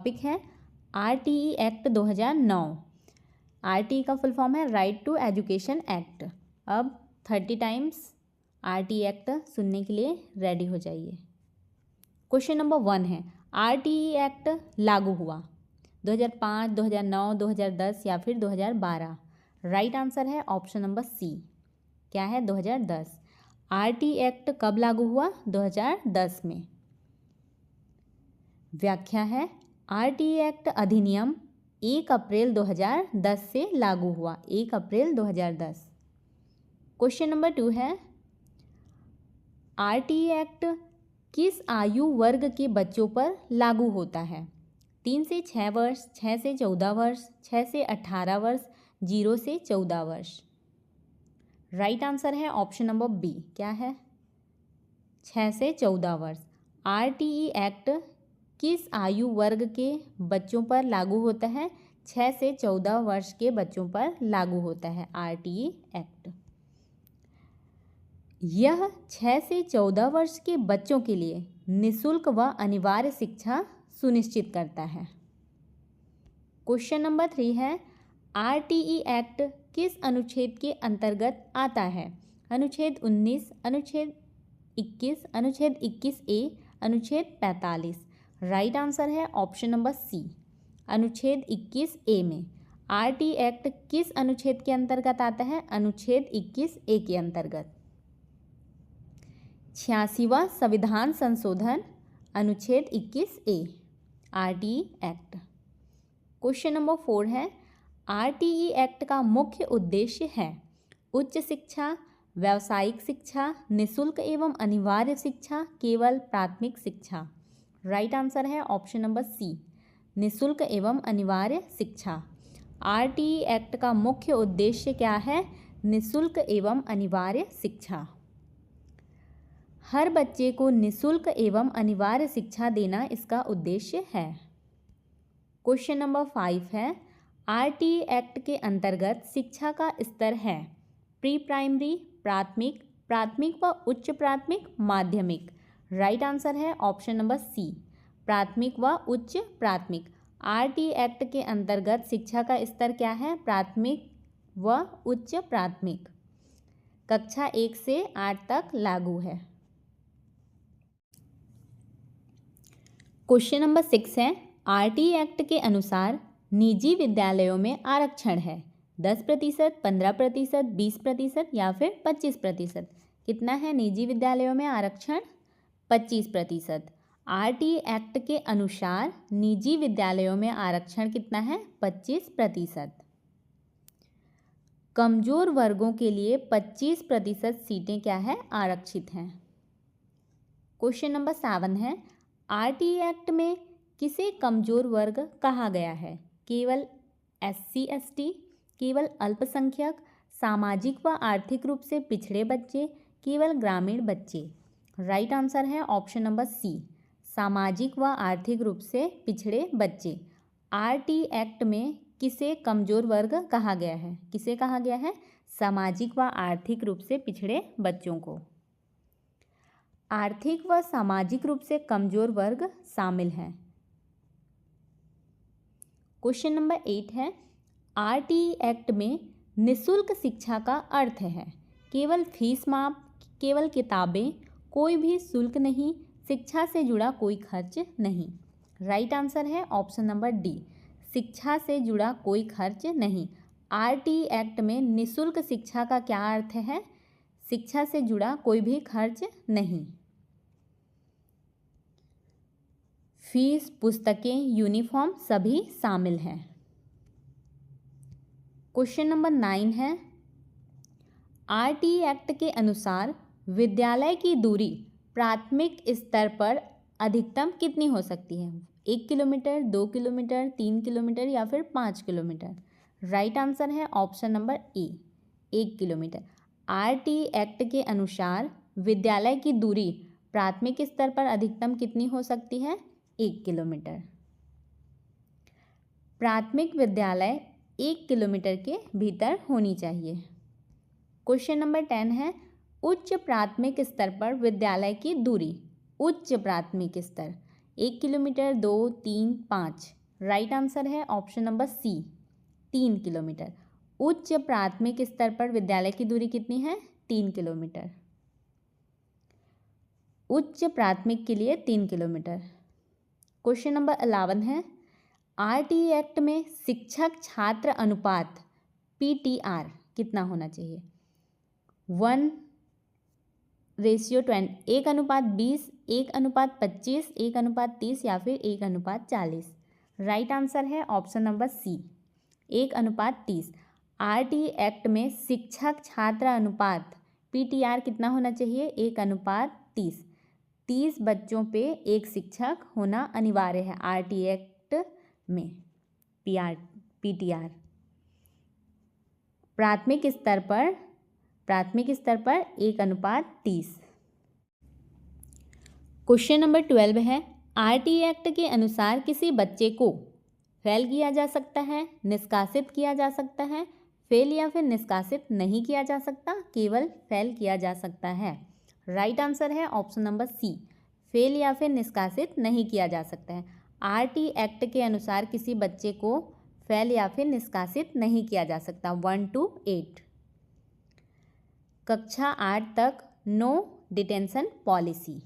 Topic है RTE act 2009। RTE का full form है राइट टू एजुकेशन एक्ट। अब 30 टाइम्स RTE एक्ट सुनने के लिए रेडी हो जाइए। क्वेश्चन नंबर 1 है RTE एक्ट लागू हुआ 2005, 2009, 2010 या फिर 2012। राइट आंसर है ऑप्शन नंबर सी। क्या है? 2010। RTE एक्ट कब लागू हुआ? 2010 में। व्याख्या है RTE एक्ट अधिनियम 1 अप्रैल 2010 से लागू हुआ। 1 अप्रैल 2010। क्वेश्चन नंबर 2 है RTE एक्ट किस आयु वर्ग के बच्चों पर लागू होता है? 3 से 6 वर्ष, 6 से 14 वर्ष, 6 से 18 वर्ष, 0 से 14 वर्ष। राइट आंसर है ऑप्शन नंबर बी। क्या है? 6 से 14 वर्ष। RTE एक्ट किस आयु वर्ग के बच्चों पर लागू होता है? 6 से 14 वर्ष के बच्चों पर लागू होता है RTE एक्ट। यह 6 से 14 वर्ष के बच्चों के लिए निःशुल्क व अनिवार्य शिक्षा सुनिश्चित करता है। क्वेश्चन नंबर 3 है RTE एक्ट किस अनुच्छेद के अंतर्गत आता है? अनुच्छेद 19, अनुच्छेद 21, अनुच्छेद 21A, अनुच्छेद 45। राइट आंसर है ऑप्शन नंबर सी, अनुच्छेद 21A में। RTE एक्ट किस अनुच्छेद के अंतर्गत आता है? अनुच्छेद 21A के अंतर्गत। 86वां संविधान संशोधन अनुच्छेद 21A RTE act. Question number 4 है RTE एक्ट का मुख्य उद्देश्य है उच्च शिक्षा, व्यावसायिक शिक्षा, निःशुल्क एवं अनिवार्य शिक्षा, केवल प्राथमिक शिक्षा। राइट आंसर है ऑप्शन नंबर सी, निःशुल्क एवं अनिवार्य शिक्षा। RTE एक्ट का मुख्य उद्देश्य क्या है? निःशुल्क एवं अनिवार्य शिक्षा। हर बच्चे को निःशुल्क एवं अनिवार्य शिक्षा देना इसका उद्देश्य है। क्वेश्चन नंबर 5 है RTE एक्ट के अंतर्गत शिक्षा का स्तर है प्री प्राइमरी, प्राथमिक, प्राथमिक व उच्च प्राथमिक, माध्यमिक। राइट आंसर है ऑप्शन नंबर सी, प्राथमिक व उच्च प्राथमिक। RTE एक्ट के अंतर्गत शिक्षा का स्तर क्या है? प्राथमिक व उच्च प्राथमिक। कक्षा 1 से 8 तक लागू है। क्वेश्चन नंबर 6 है RTE एक्ट के अनुसार निजी विद्यालयों में आरक्षण है 10%, 15%, 20% या फिर 25%। कितना है निजी विद्यालयों में आरक्षण? 25%। RTE एक्ट के अनुसार निजी विद्यालयों में आरक्षण कितना है? 25%। कमजोर वर्गों के लिए 25% सीटें क्या है? आरक्षित हैं। क्वेश्चन नंबर 7 है RTE एक्ट में किसे कमजोर वर्ग कहा गया है? केवल SC ST, केवल अल्पसंख्यक, सामाजिक व आर्थिक रूप से पिछड़े बच्चे, केवल ग्रामीण बच्चे। राइट आंसर है ऑप्शन नंबर सी, सामाजिक व आर्थिक रूप से पिछड़े बच्चे। RTE एक्ट में किसे कमजोर वर्ग कहा गया है? किसे कहा गया है? सामाजिक व आर्थिक रूप से पिछड़े बच्चों को। आर्थिक व सामाजिक रूप से कमजोर वर्ग शामिल हैं। क्वेश्चन नंबर 8 है RTE एक्ट में निःशुल्क शिक्षा का अर्थ है केवल फीस माफ, केवल किताबें, कोई भी शुल्क नहीं, शिक्षा से जुड़ा कोई खर्च नहीं। राइट आंसर है ऑप्शन नंबर डी, शिक्षा से जुड़ा कोई खर्च नहीं। RTE एक्ट में निःशुल्क शिक्षा का क्या अर्थ है? शिक्षा से जुड़ा कोई भी खर्च नहीं। फीस, पुस्तकें, यूनिफॉर्म सभी शामिल हैं। क्वेश्चन नंबर 9 है RTE एक्ट के अनुसार विद्यालय की दूरी प्राथमिक स्तर पर अधिकतम कितनी हो सकती है? 1 किलोमीटर, 2 किलोमीटर, 3 किलोमीटर या फिर 5 किलोमीटर। राइट आंसर है option number A, 1 kilometre. RTE act के अनुसार विद्यालय की दूरी प्राथमिक स्तर पर अधिकतम कितनी हो सकती है? 1 किलोमीटर। प्राथमिक विद्यालय 1 किलोमीटर के भीतर होनी चाहिए। क्वेश्चन नंबर 10 है उच्च प्राथमिक स्तर पर विद्यालय की दूरी। उच्च प्राथमिक स्तर 1 किलोमीटर, 2, 3, 5। राइट आंसर है ऑप्शन नंबर सी 3 किलोमीटर। उच्च प्राथमिक स्तर पर विद्यालय की दूरी कितनी है? 3 किलोमीटर। उच्च प्राथमिक के लिए 3 किलोमीटर। क्वेश्चन नंबर 11 है, आरटीई एक्ट में शिक्षक छात्र अनुपात पीटीआर कितना होना चाहिए? 1:20, 1:20, 1:25, 1:30 या फिर 1:40? राइट आंसर है option number C 1:30। RTE act में शिक्षक छात्र अनुपात पीटीआर कितना होना चाहिए? 1:30। 30 बच्चों पे एक शिक्षक होना अनिवार्य है आरटीई एक्ट में। पीटीआर प्राथमिक स्तर पर 1:30। क्वेश्चन नंबर 12 है, आरटीई एक्ट के अनुसार किसी बच्चे को फेल किया जा सकता है, निष्कासित किया जा सकता है, फेल या फिर निष्कासित नहीं किया जा सकता, केवल फेल किया जा सकता है। राइट आंसर है ऑप्शन नंबर सी फेल या फिर निष्कासित नहीं किया जा सकता है। आरटीई एक्ट के अनुसार किसी बच्चे को फेल या फिर निष्कासित नहीं किया जा सकता। 1 to 8। कक्षा 8 तक no detention policy.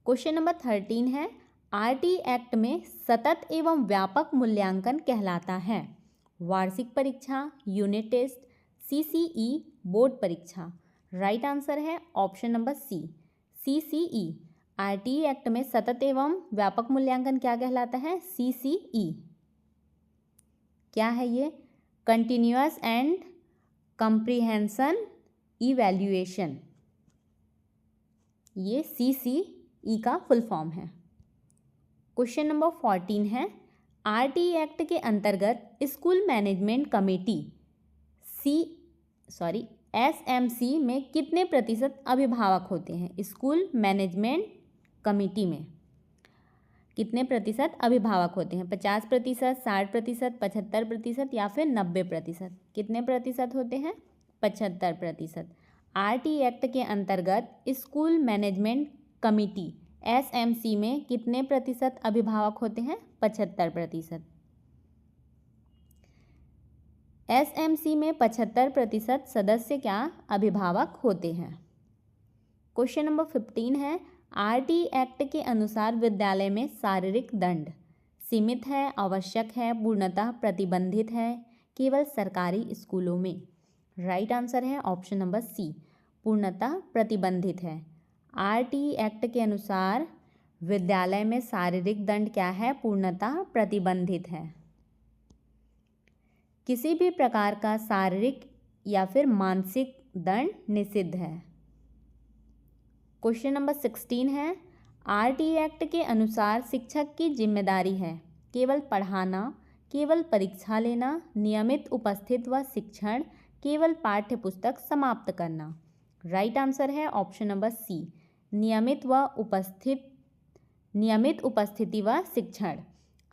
Question number 13 है, आरटीई एक्ट में सतत एवं व्यापक मूल्यांकन कहलाता है? वार्षिक परीक्षा, यूनिट टेस्ट, सीसीई, बोर्ड परीक्षा? राइट आंसर है option number C CCE. RTE act में सतत एवं व्यापक मूल्यांकन क्या कहलाता है? सीसीई। क्या है ये? Continuous and comprehension evaluation. ये सीसीई का फुल फॉर्म है। क्वेश्चन नंबर 14 है, आरटीई एक्ट के अंतर्गत स्कूल मैनेजमेंट कमेटी एसएमसी में कितने प्रतिशत अभिभावक होते हैं? स्कूल मैनेजमेंट कमेटी में कितने प्रतिशत अभिभावक होते हैं? 50%, 60%, 75% या फिर 90%? कितने प्रतिशत होते हैं? 75%। आरटीई एक्ट के अंतर्गत स्कूल मैनेजमेंट कमेटी एसएमसी में कितने प्रतिशत अभिभावक होते हैं? 75%। एसएमसी में 75% सदस्य क्या अभिभावक होते हैं। क्वेश्चन नंबर 15 है, आरटीई एक्ट के अनुसार विद्यालय में शारीरिक दंड सीमित है, आवश्यक है, पूर्णतः प्रतिबंधित है, केवल सरकारी स्कूलों में? राइट आंसर है ऑप्शन नंबर सी पूर्णतः प्रतिबंधित है। आरटीई एक्ट के अनुसार विद्यालय में शारीरिक दंड क्या है? पूर्णतः प्रतिबंधित है। किसी भी प्रकार का शारीरिक या फिर मानसिक दंड निषिद्ध है। क्वेश्चन नंबर 16 है, आरटीई एक्ट के अनुसार शिक्षक की जिम्मेदारी है केवल पढ़ाना, केवल परीक्षा लेना, नियमित उपस्थित व शिक्षण, केवल पाठ्य पुस्तक समाप्त करना? राइट आंसर है ऑप्शन नंबर सी नियमित उपस्थिति व शिक्षण।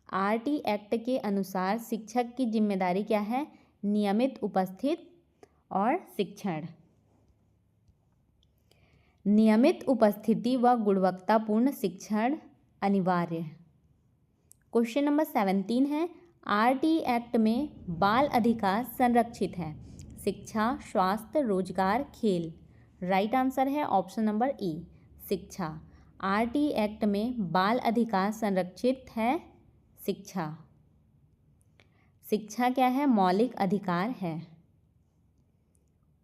आरटीई एक्ट के अनुसार शिक्षक की जिम्मेदारी क्या है? नियमित उपस्थित और शिक्षण। नियमित उपस्थिति व गुणवत्तापूर्ण शिक्षण अनिवार्य। क्वेश्चन नंबर 17 है, आरटीई एक्ट में बाल अधिकार संरक्षित है? शिक्षा, स्वास्थ्य, रोजगार, खेल? राइट आंसर है ऑप्शन नंबर ए शिक्षा। आरटीई एक्ट में बाल अधिकार संरक्षित है शिक्षा। शिक्षा क्या है? मौलिक अधिकार है।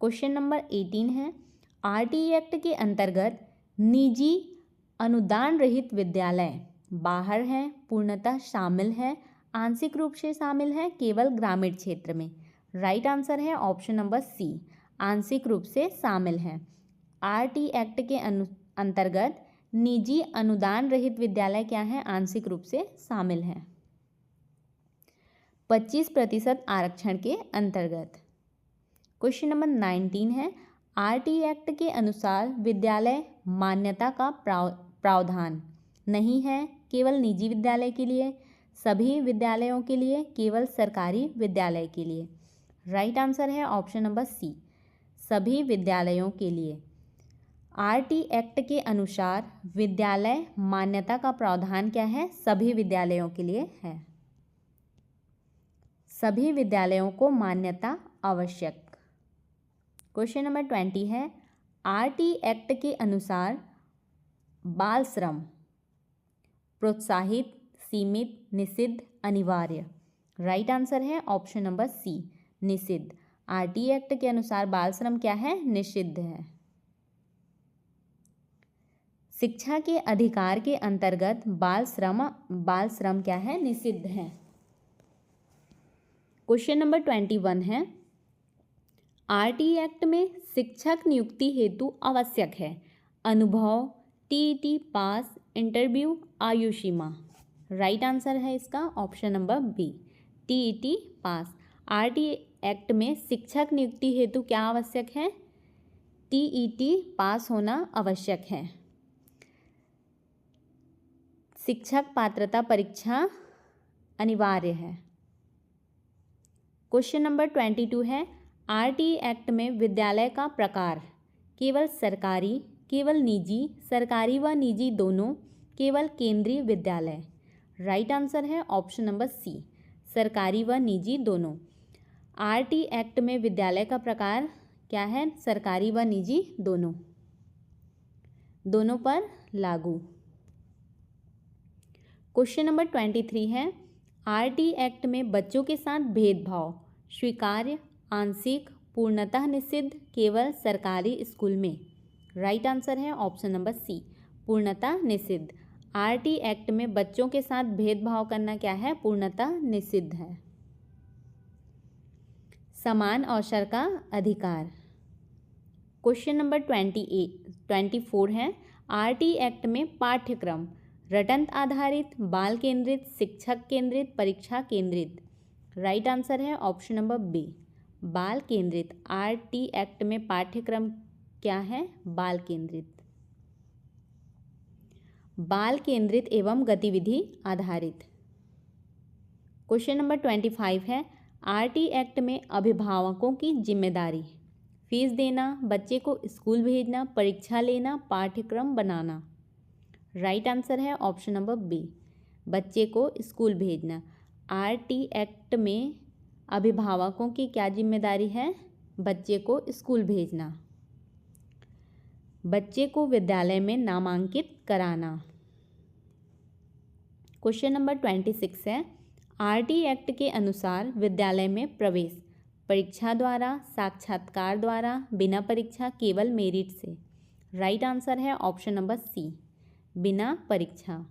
क्वेश्चन नंबर 18 है, आरटीई एक्ट के अंतर्गत निजी अनुदान रहित विद्यालय बाहर है, पूर्णतः शामिल है, आंशिक रूप से शामिल है, केवल ग्रामीण क्षेत्र में? राइट आंसर है ऑप्शन नंबर सी आंशिक रूप से शामिल है। आरटीई एक्ट के अंतर्गत निजी अनुदान रहित विद्यालय क्या है? आंशिक रूप से शामिल है 25% आरक्षण के अंतर्गत। क्वेश्चन नंबर 19 है, आरटीई एक्ट के अनुसार विद्यालय मान्यता का प्रावधान नहीं है, केवल निजी विद्यालय के लिए, सभी विद्यालयों के लिए, केवल सरकारी विद्यालय के लिए? राइट आंसर है ऑप्शन नंबर सी सभी विद्यालयों के लिए। आरटी एक्ट के अनुसार विद्यालय मान्यता का प्रावधान क्या है? सभी विद्यालयों के लिए है। सभी विद्यालयों को मान्यता आवश्यक। क्वेश्चन नंबर 20 है, आरटी एक्ट के अनुसार बाल श्रम प्रोत्साहित, सीमित, निषिद्ध, अनिवार्य? राइट आंसर है ऑप्शन नंबर सी, निषिद्ध। आरटी एक्ट के अनुसार बाल श्रम क्या है? निषिद्ध है। शिक्षा के अधिकार के अंतर्गत बाल श्रम क्या है? निषिद्ध है। क्वेश्चन नंबर 21 है, आरटी एक्ट में शिक्षक नियुक्ति हेतु आवश्यक है अनुभव, टीईटी पास, इंटरव्यू, आयु सीमा? राइट आंसर है इसका option number B, TET pass. RT act में शिक्षक नियुक्ति हेतु क्या आवश्यक है? टीईटी पास होना आवश्यक है। शिक्षक पात्रता परीक्षा अनिवार्य है। क्वेश्चन नंबर 22 है, आरटी एक्ट में विद्यालय का प्रकार केवल सरकारी, केवल निजी, सरकारी व निजी दोनों, केवल केंद्रीय विद्यालय? राइट आंसर है ऑप्शन नंबर सी, सरकारी व निजी दोनों। आरटी एक्ट में विद्यालय का प्रकार क्या है? सरकारी व निजी दोनों, दोनों पर लागू। क्वेश्चन नंबर 23 है, आरटी एक्ट में बच्चों के साथ भेदभाव स्वीकार्य, आंशिक, पूर्णतः निषिद्ध, केवल सरकारी स्कूल में? राइट आंसर है ऑप्शन नंबर सी, पूर्णतः निषिद्ध। आरटी एक्ट में बच्चों के साथ भेदभाव करना क्या है? पूर्णतः निषिद्ध है। समान अवसर का अधिकार। क्वेश्चन नंबर 24 है, आरटी एक्ट में पाठ्यक्रम रटंत आधारित, बाल केंद्रित, शिक्षक केंद्रित, परीक्षा केंद्रित? राइट आंसर है ऑप्शन नंबर बी, बाल केंद्रित। आरटी एक्ट में पाठ्यक्रम क्या है? बाल केंद्रित। बाल केंद्रित एवं गतिविधि आधारित। क्वेश्चन नंबर 25 है, आरटी एक्ट में अभिभावकों की जिम्मेदारी फीस देना, बच्चे को स्कूल भेजना, परीक्षा लेना, पाठ्यक्रम बनाना? राइट आंसर है ऑप्शन नंबर बी, बच्चे को स्कूल भेजना। आरटी एक्ट में अभिभावकों की क्या जिम्मेदारी है? बच्चे को स्कूल भेजना, बच्चे को विद्यालय में नामांकित कराना। क्वेश्चन नंबर 26 है, आरटी एक्ट के अनुसार विद्यालय में प्रवेश परीक्षा द्वारा, साक्षात्कार द्वारा, बिना परीक्षा, केवल मेरिट से? राइट आंसर है ऑप्शन नंबर सी, बिना परीक्षा।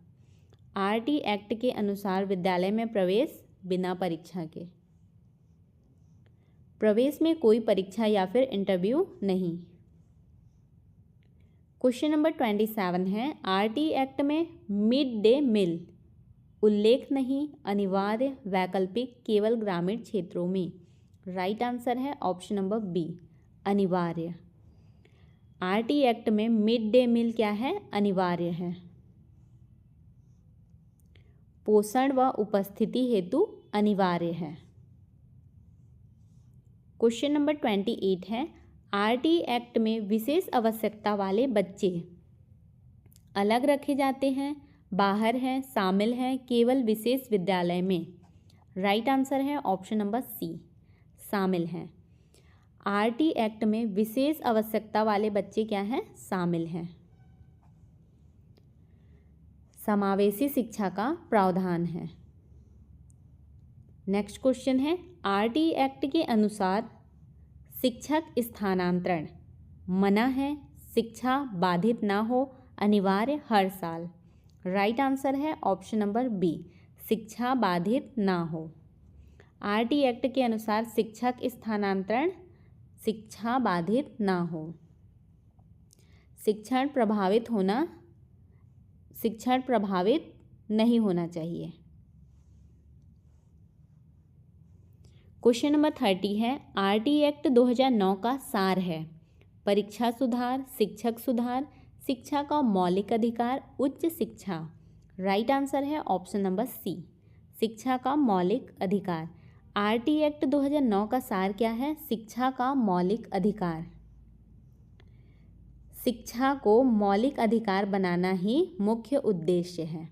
आरटी एक्ट के अनुसार विद्यालय में प्रवेश बिना परीक्षा के। प्रवेश में कोई परीक्षा या फिर इंटरव्यू नहीं। क्वेश्चन नंबर 27 है, आरटी एक्ट में मिड डे मील उल्लेख नहीं, अनिवार्य, वैकल्पिक, केवल ग्रामीण क्षेत्रों में? राइट आंसर है ऑप्शन नंबर बी, अनिवार्य। आरटी एक्ट में मिड डे मील क्या है? अनिवार्य है। पोषण व उपस्थिति हेतु अनिवार्य है। क्वेश्चन नंबर 28 है, आरटी एक्ट में विशेष आवश्यकता वाले बच्चे अलग रखे जाते हैं, बाहर हैं, शामिल हैं, केवल विशेष विद्यालय में? राइट आंसर है ऑप्शन नंबर सी, शामिल हैं। आरटी एक्ट में विशेष आवश्यकता वाले बच्चे क्या हैं? शामिल हैं। समावेशी शिक्षा का प्रावधान है। नेक्स्ट क्वेश्चन है, आरटी एक्ट के अनुसार शिक्षक स्थानांतरण मना है, शिक्षा बाधित ना हो, अनिवार्य, हर साल? राइट आंसर है ऑप्शन नंबर बी, शिक्षा बाधित ना हो। आरटी एक्ट के अनुसार शिक्षक स्थानांतरण शिक्षा बाधित ना हो। शिक्षण प्रभावित नहीं होना चाहिए। क्वेश्चन नंबर 30 है, आरटी एक्ट 2009 का सार है परीक्षा सुधार, शिक्षक सुधार, शिक्षा का मौलिक अधिकार, उच्च शिक्षा? राइट आंसर है ऑप्शन नंबर सी, शिक्षा का मौलिक अधिकार। आरटी एक्ट 2009 का सार क्या है? शिक्षा का मौलिक अधिकार। शिक्षा को मौलिक अधिकार बनाना ही मुख्य उद्देश्य है।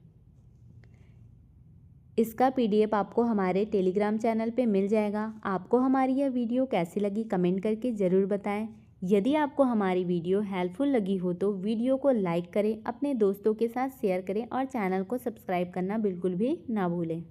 इसका PDF आपको हमारे टेलीग्राम चैनल पे मिल जाएगा। आपको हमारी यह वीडियो कैसी लगी कमेंट करके ज़रूर बताएं। यदि आपको हमारी वीडियो हेल्पफुल लगी हो तो वीडियो को लाइक करें, अपने दोस्तों के साथ शेयर करें और चैनल को सब्सक्राइब करना बिल्कुल भी ना भूलें।